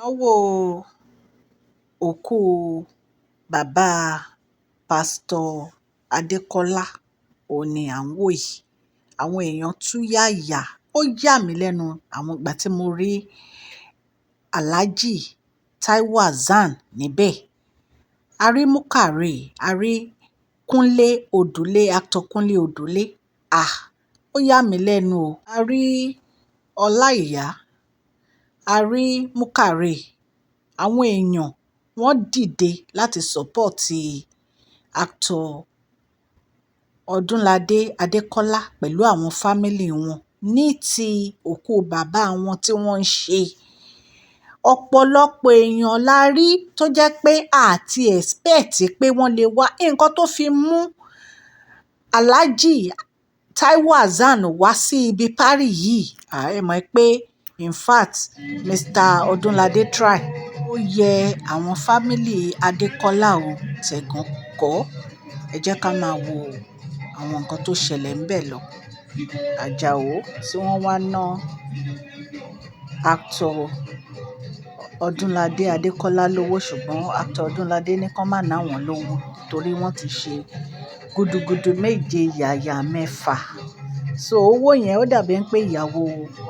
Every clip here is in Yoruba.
ìnáwó òkú bàbá pásítọ̀ adékọlá òun ni à ń wò yìí. Àwọn èèyàn tú yàyà, ó yà mí lẹ́nu àwọn ìgbà tí mo rí aláàjì Taiwo Hassan níbẹ̀. A rí Múkàrè, a rí Kúnlé Òdùlé, actor Kúnlé Òdùlé. Ó yà mí lẹ́nu o. A rí Ọláìyá, a rí Múkàrè. Àwọn èèyàn wọ́n dìde láti sọ́pọ̀tì actor Ọdúnladé Adékọ́lá pẹ̀lú àwọn fámílì wọn ní ti òkú bàbá wọn tí wọ́n ń ṣe. Ọ̀pọ̀lọpọ̀ èèyàn la rí tó jẹ́ pé a ti expect pé wọ́n lè wá. Nǹkan tó fi mú Alhaji Taiwo Hassan wá sí ibi party yìí, ẹ mọ̀ pé in fact Mr. Ọdúnladé try. Ó yẹ àwọn fámílì Adékọ́lá o, tẹ̀gàn kọ́. Ẹ jẹ́ ká máa wo àwọn nǹkan tó ṣẹlẹ̀ ńbẹ̀ lọ. Àjàó tí wọ́n wá ná actor Ọdúnladé Adékọ́lá lówó, ṣùgbọ́n actor Ọdúnladé ní kán má ná wọn lówó torí wọ́n ti ṣe gudugudu méje yàyà mẹ́fà. So owó yẹn ó dàbí pé ìyàwó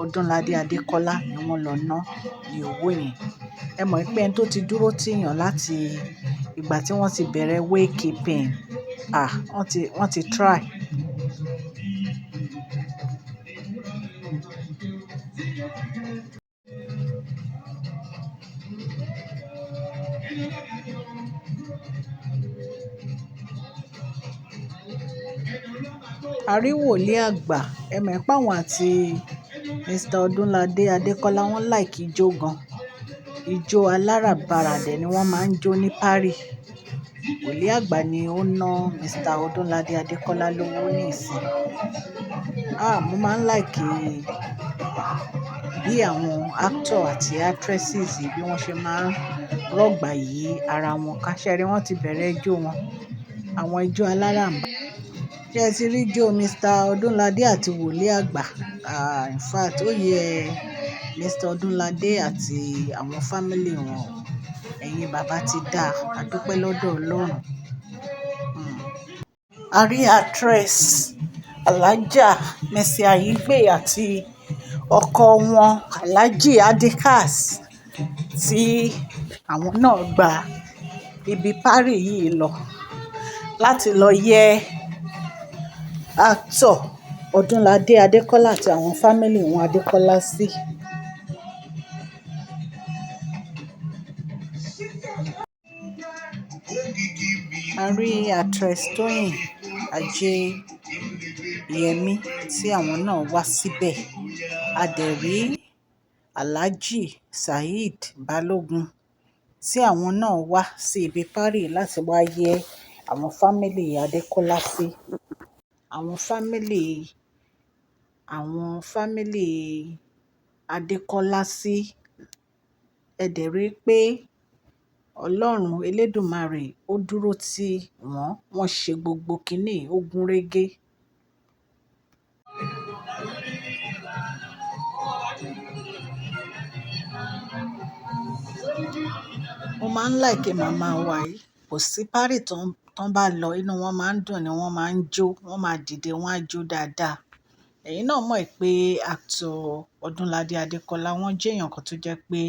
Ọdúnladé Adékọ́lá ni wọ́n lọ ná ní owó yẹn. Ẹ mọ̀ pé ẹni tó ti dúró tìyàn láti ìgbà tí wọ́n ti bẹ̀rẹ̀ waykeeping, wọ́n ti try. A rí wòlíì àgbà, ẹ mọ̀ pé àwọn àti Mr. Ọdúnladé Adékọ́lá wọ́n like ijó gan. Ijó aláràbarà dẹ̀ ni wọ́n máa ń jó ní party. Wòlíì àgbà ni ó ná Mr. Ọdúnladé Adékọ́lá lówó ní ìsìn. Mo máa ń like bí àwọn actor àti actresses bí wọ́n ṣe máa ń rọ̀gbà yí ara wọn ká. Ṣé ẹ rí wọ́n ti bẹ̀rẹ̀ ijó wọn, àwọn ijó aláràm̀barà. Ṣé ẹ ti rí ijó Mr. Ọdúnladé àti wòlíì àgbà? In fact ó yẹ Mr. Ọdúnladé àti àwọn fámílì wọn. Ẹ̀yin bàbá ti dá, a dúpẹ́ lọ́dọ̀ Ọlọ́run. A rí actress Alhaja Mercy Aigbe àti ọkọ wọn Alhaji Adikas tí àwọn náà gba ibi party yìí lọ láti lọ yẹ actor Ọdúnladé Adékọ́lá àti àwọn fámílì wọn Adékọ́lá sí. A rí actress Tóyìn Ajeyemi tí àwọn náà wá síbẹ̀. A dẹ̀ rí Alhaji Saheed Balogun tí àwọn náà wá sí ibi party láti wá yẹ àwọn fámílì Adékọ́lá sí. Àwọn fámílì Adékọ́lá sí. Ẹ dẹ̀ rí pé Ọlọ́run Elédùmarè ó dúró tì wọ́n, wọ́n ṣe gbogbo kíní ó gún régé. Mo máa ń like màmá wa yìí. Kò sí party tán bá lọ, inú wọn máa ń dùn ni wọ́n máa ń jó, wọ́n máa dìde, wọ́n á jó dáadáa. Ẹ̀yin náà mọ̀ pé actor Ọdúnladé Adékọ́lá wọ́n jẹ́ èèyàn kan tó jẹ́ pé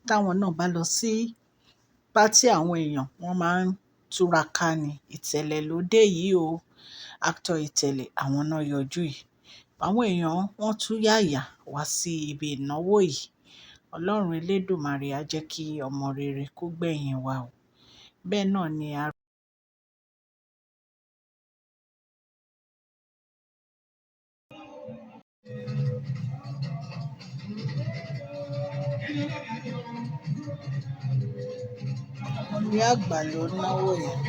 táwọn náà bá lọ sí party àwọn èèyàn, wọ́n máa ń túraká ni. Ìtẹ̀lẹ̀ ló dé yìí o. Actor Ìtẹ̀lẹ̀ àwọn náà yọjú yìí. Àwọn èèyàn wọ́n tú yàyà wá sí ibi ìnáwó yìí. Ọlọ́run Elédùmarè á jẹ́ kí ọmọ rere kó gbẹ̀yìn wa o. Bẹ́ẹ̀ náà ni a rí àgbà ló náwó yẹn.